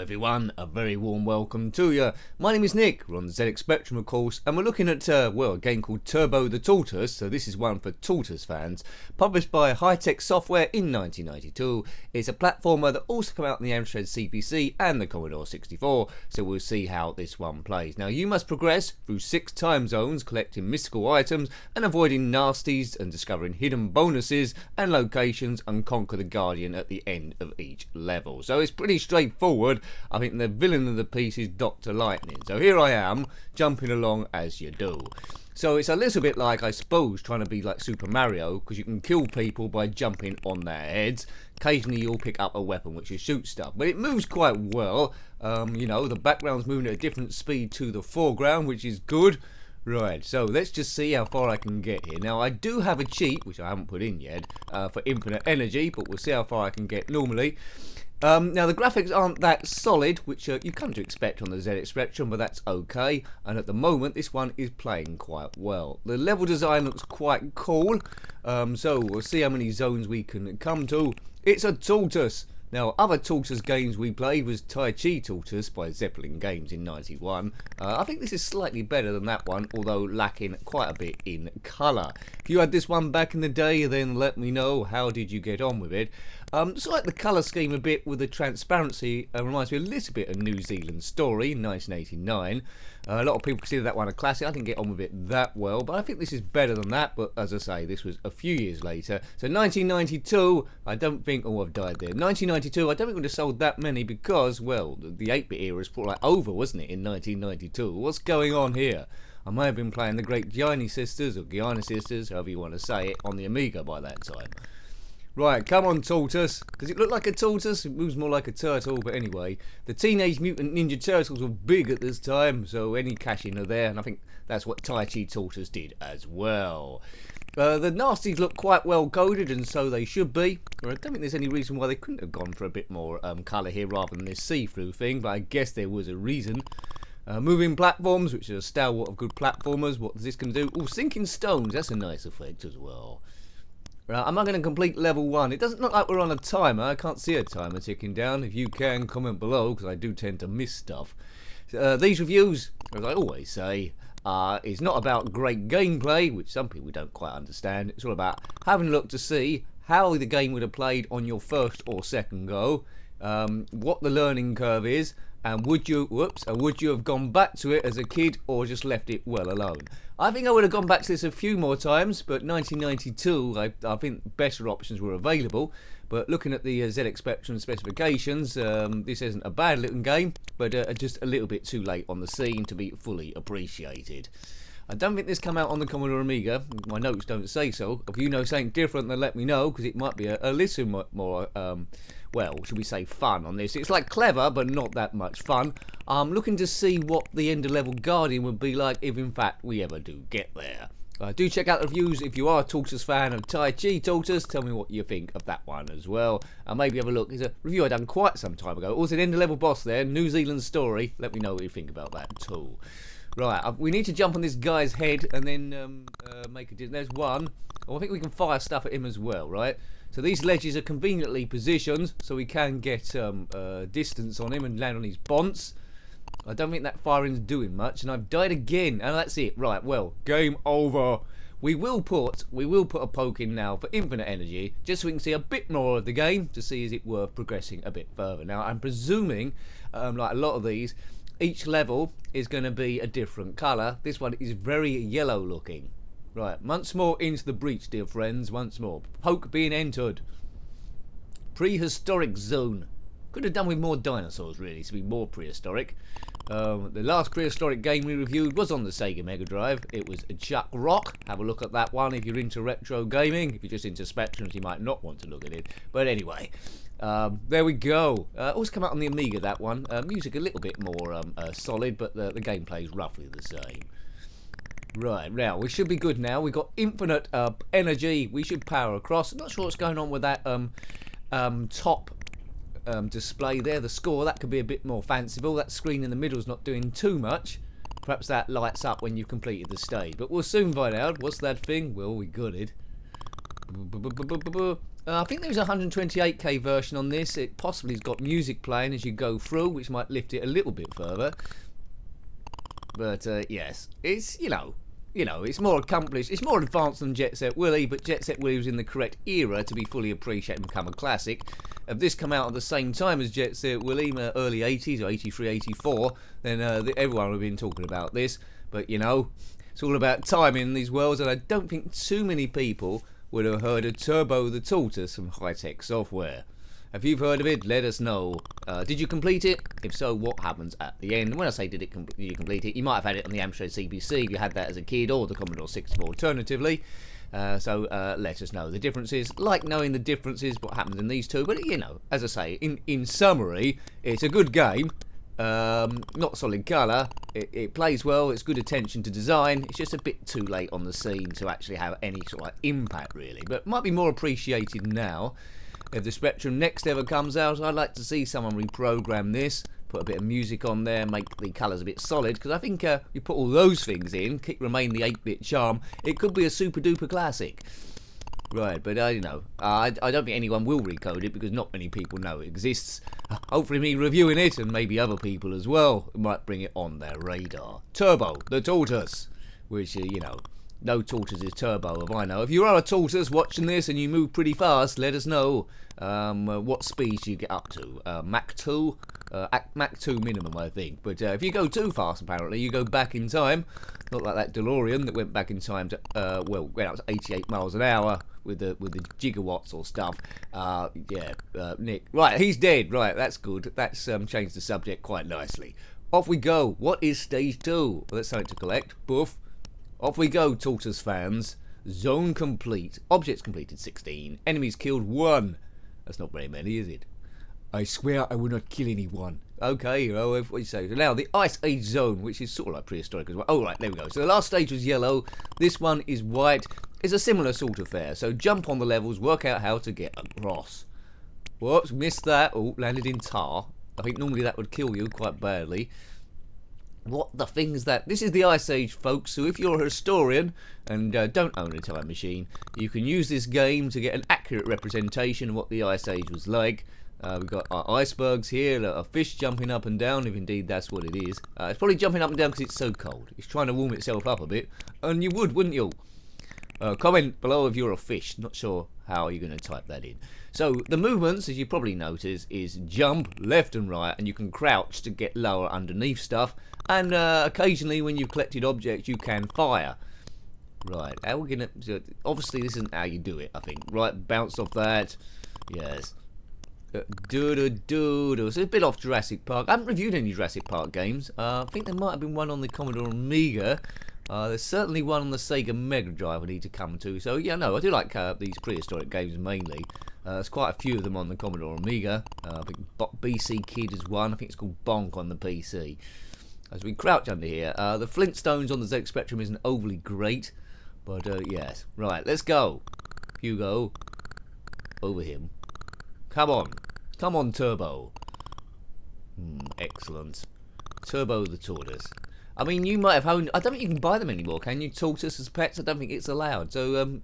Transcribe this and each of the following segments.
everyone, a very warm welcome to you. My name is Nick, we're on the zxspectrum of course, and we're looking at, a game called Turbo the Tortoise, so this is one for Tortoise fans, published by High-Tech Software in 1992. It's a platformer that also came out on the Amstrad CPC and the Commodore 64, so we'll see how this one plays. Now you must progress through 6 time zones, collecting mystical items and avoiding nasties and discovering hidden bonuses and locations, and conquer the Guardian at the end of each level. So it's pretty straightforward. I think the villain of the piece is Dr. Lightning. So here I am, jumping along as you do. So it's a little bit like, I suppose, trying to be like Super Mario, because you can kill people by jumping on their heads. Occasionally you'll pick up a weapon which will shoot stuff, but it moves quite well. You know, the background's moving at a different speed to the foreground, which is good. Right, so let's just see how far I can get here. Now I do have a cheat, which I haven't put in yet, for infinite energy, but we'll see how far I can get normally. Now the graphics aren't that solid, which you come to expect on the zxspectrum, but that's okay. And at the moment this one is playing quite well. The level design looks quite cool, so we'll see how many zones we can come to. It's a tortoise. Now, other Tortoise games we played was Tai Chi Tortoise by Zeppelin Games in '91. I think this is slightly better than that one, although lacking quite a bit in colour. If you had this one back in the day, then let me know. How did you get on with it? Just like the colour scheme a bit with the transparency, reminds me a little bit of New Zealand Story, 1989. A lot of people consider that one a classic. I didn't get on with it that well, but I think this is better than that. But as I say, this was a few years later. So 1992, I don't think, oh, I've died there. 1992, I don't think we would have sold that many because, well, the 8-bit era is like over, wasn't it, in 1992? What's going on here? I may have been playing the Great Gianni Sisters, or Gianni Sisters, however you want to say it, on the Amiga by that time. Right, come on Tortoise. Does it look like a tortoise? It moves more like a turtle, but anyway. The Teenage Mutant Ninja Turtles were big at this time, so any cash-in are there, and I think that's what Tai Chi Tortoise did as well. The nasties look quite well coded, and so they should be. I don't think there's any reason why they couldn't have gone for a bit more colour here rather than this see-through thing, but I guess there was a reason. Moving platforms, which is a stalwart of good platformers. What is this going to do? Oh, sinking stones, that's a nice effect as well. Right, am I going to complete level 1? It doesn't look like we're on a timer. I can't see a timer ticking down. If you can, comment below, because I do tend to miss stuff. These reviews, as I always say, is not about great gameplay, which some people don't quite understand. It's all about having a look to see how the game would have played on your first or second go, what the learning curve is, and would you have gone back to it as a kid or just left it well alone? I think I would have gone back to this a few more times, but 1992, I think better options were available. But looking at the zxspectrum specifications, this isn't a bad little game, but just a little bit too late on the scene to be fully appreciated. I don't think this came out on the Commodore Amiga. My notes don't say so. If you know something different, then let me know, because it might be a little more, well, should we say fun on this. It's like clever, but not that much fun. I'm looking to see what the end of level Guardian would be like if in fact we ever do get there. Do check out the reviews if you are a Tortoise fan of Tai Chi Tortoise. Tell me what you think of that one as well. Maybe have a look. There's a review I done quite some time ago. Also an end of level boss there, New Zealand Story. Let me know what you think about that too. Right, we need to jump on this guy's head and then make a distance. There's one. Oh, I think we can fire stuff at him as well, right? So these ledges are conveniently positioned, so we can get distance on him and land on his bonce. I don't think that firing's doing much, and I've died again. And that's it. Right, well, game over. We will put a poke in now for infinite energy, just so we can see a bit more of the game to see is it worth progressing a bit further. Now, I'm presuming, like a lot of these, each level is going to be a different colour. This one is very yellow looking. Right, once more into the breach, dear friends, once more. Poke being entered. Prehistoric zone. Could have done with more dinosaurs, really, to be more prehistoric. The last prehistoric game we reviewed was on the Sega Mega Drive. It was Chuck Rock. Have a look at that one if you're into retro gaming. If you're just into Spectrums, you might not want to look at it. But anyway, there we go. Also come out on the Amiga, that one. Music a little bit more solid, but the gameplay is roughly the same. Right, now, we should be good now. We've got infinite energy. We should power across. I'm not sure what's going on with that top display there. The score, that could be a bit more fanciful. That screen in the middle is not doing too much. Perhaps that lights up when you've completed the stage. But we'll soon find out. What's that thing? Well, we got it. I think there's a 128k version on this. It possibly has got music playing as you go through, which might lift it a little bit further. But yes, it's it's more accomplished. It's more advanced than Jet Set Willy, but Jet Set Willy was in the correct era to be fully appreciated and become a classic. If this come out at the same time as Jet Set Willy, early 80s or 83, 84, then everyone would have been talking about this. But it's all about timing in these worlds, and I don't think too many people would have heard of Turbo the Tortoise from High-Tech Software. If you've heard of it, let us know. Did you complete it? If so, what happens at the end? When I say did you complete it, you might have had it on the Amstrad CPC if you had that as a kid, or the Commodore 64 alternatively. So let us know the differences. Like knowing the differences, what happens in these two. But as I say, in summary, it's a good game. Not solid colour. It plays well. It's good attention to design. It's just a bit too late on the scene to actually have any sort of impact, really. But might be more appreciated now. If the Spectrum next ever comes out, I'd like to see someone reprogram this, put a bit of music on there, make the colours a bit solid, because I think you put all those things in, remain the 8-bit charm, it could be a super duper classic. Right, but I don't think anyone will recode it, because not many people know it exists. Hopefully me reviewing it, and maybe other people as well, might bring it on their radar. Turbo, the Tortoise, which, no tortoise is turbo, if I know. If you are a tortoise watching this and you move pretty fast, let us know what speeds you get up to. Mach 2? Mach 2 minimum, I think. But if you go too fast, apparently, you go back in time. Not like that DeLorean that went back in time to, went up to 88 miles an hour with the gigawatts or stuff. Nick. Right, he's dead. Right, that's good. That's changed the subject quite nicely. Off we go. What is stage 2? Well, that's something to collect. Boof. Off we go, Tortoise fans. Zone complete. Objects completed 16. Enemies killed 1. That's not very many, is it? I swear I will not kill anyone. Okay, what do you say? So now, the Ice Age Zone, which is sort of like prehistoric as well. Oh, right, there we go. So the last stage was yellow. This one is white. It's a similar sort of affair. So jump on the levels, work out how to get across. Whoops, missed that. Oh, landed in tar. I think normally that would kill you quite badly. What the things that... This is the Ice Age, folks, so if you're a historian and don't own a time machine, you can use this game to get an accurate representation of what the Ice Age was like. We've got our icebergs here, a fish jumping up and down, if indeed that's what it is. It's probably jumping up and down because it's so cold. It's trying to warm itself up a bit, and you would, wouldn't you? Comment below if you're a fish. Not sure how you're going to type that in. So the movements, as you probably notice, is jump left and right, and you can crouch to get lower underneath stuff. And occasionally, when you've collected objects, you can fire. Right, how are we going to... Obviously, this isn't how you do it, I think. Right, bounce off that. Yes. So it's a bit off Jurassic Park. I haven't reviewed any Jurassic Park games. I think there might have been one on the Commodore Amiga. There's certainly one on the Sega Mega Drive I need to come to. So, yeah, no, I do like these prehistoric games mainly. There's quite a few of them on the Commodore Amiga. I think BC Kid is one. I think it's called Bonk on the PC. As we crouch under here, the Flintstones on the ZX Spectrum isn't overly great, but yes. Right, let's go. Hugo, over him. Come on, Turbo. Excellent. Turbo the Tortoise. I mean, you might have owned... I don't think you can buy them anymore, can you? Tortoise as pets? I don't think it's allowed. So,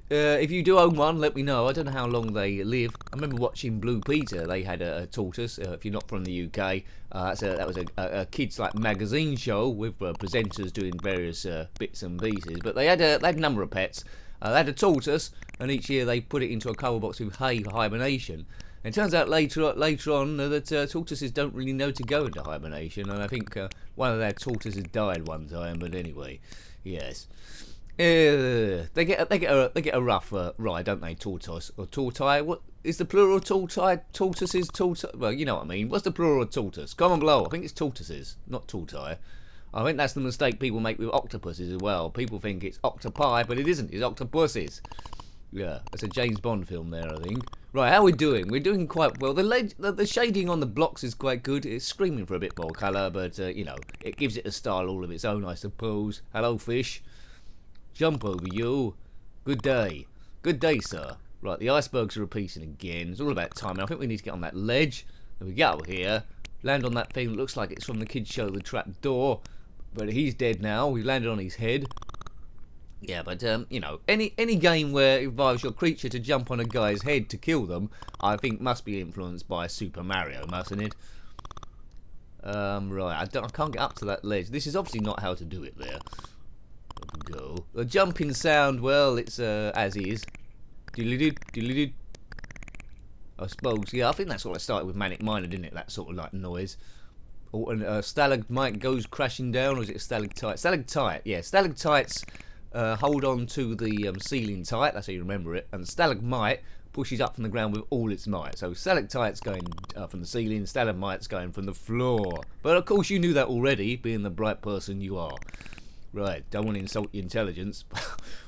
if you do own one, let me know. I don't know how long they live. I remember watching Blue Peter. They had a tortoise. If you're not from the UK, that was a kids like magazine show with presenters doing various bits and pieces. But they had a number of pets. They had a tortoise, and each year they put it into a cover box with hay for hibernation. And it turns out later on that tortoises don't really know to go into hibernation, and I think one of their tortoises died one time. But anyway, yes. They get a rough ride, don't they? Tortoise or tortoise? What is the plural? Tortoise, tortoises, tortoise. Well, you know what I mean. What's the plural of tortoise? Comment below. I think it's tortoises, not tortoise. I think that's the mistake people make with octopuses as well. People think it's octopi, but it isn't. It's octopuses. Yeah, it's a James Bond film there, I think. Right, how are we doing? We're doing quite well. The shading on the blocks is quite good. It's screaming for a bit more colour, but it gives it a style all of its own, I suppose. Hello, fish. Jump over you. Good day. Good day, sir. Right, the icebergs are repeating again. It's all about timing. I think we need to get on that ledge. Then we get up here, land on that thing that looks like it's from the kids' show, The Trap Door. But he's dead now. We landed on his head. Yeah, but you know, any game where it involves your creature to jump on a guy's head to kill them, I think must be influenced by Super Mario, mustn't it? Right, I can't get up to that ledge. This is obviously not how to do it there. Go. The jumping sound, well, it's as is. Diddly-did. I suppose, yeah, I think that's what I started with Manic Miner, didn't it? That sort of like noise. Oh, and a stalagmite goes crashing down, or is it a stalactite? Stalactite, yeah. Stalactites hold on to the ceiling tight, that's how you remember it. And the stalagmite pushes up from the ground with all its might. So stalactites going from the ceiling, stalagmites going from the floor. But of course you knew that already, being the bright person you are. Right, don't want to insult your intelligence.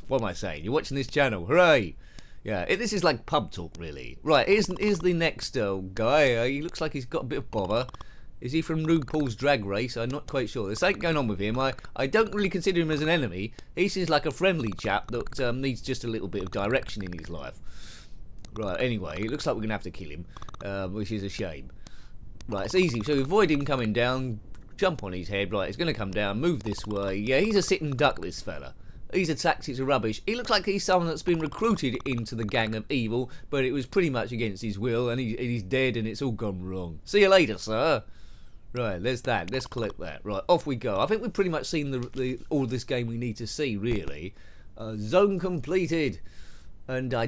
What am I saying? You're watching this channel, hooray! Yeah, this is like pub talk, really. Right, here's the next guy. He looks like he's got a bit of bother. Is he from RuPaul's Drag Race? I'm not quite sure. There's something going on with him. I don't really consider him as an enemy. He seems like a friendly chap that needs just a little bit of direction in his life. Right, anyway, it looks like we're going to have to kill him, which is a shame. Right, it's easy. So avoid him coming down, jump on his head. Right, he's going to come down, move this way. Yeah, he's a sitting duck, this fella. His tactics are rubbish. He looks like he's someone that's been recruited into the gang of evil, but it was pretty much against his will, and he's dead, and it's all gone wrong. See you later, sir. Right, there's that. Let's collect that. Right, off we go. I think we've pretty much seen all this game we need to see, really. Zone completed. And I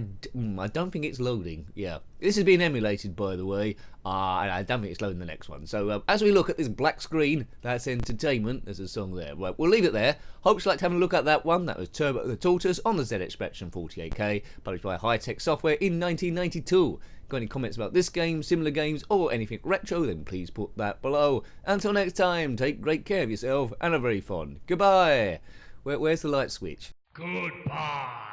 don't think it's loading. Yeah, this is being emulated, by the way, and I don't think it's loading the next one. So as we look at this black screen, that's entertainment. There's a song there. Right, we'll leave it there. Hope you liked having a look at that one. That was Turbo the Tortoise on the ZX Spectrum 48K, published by High-Tech Software in 1992. Got any comments about this game, similar games, or anything retro, then please put that below. Until next time, take great care of yourself, and a very fond goodbye. Where's the light switch? Goodbye.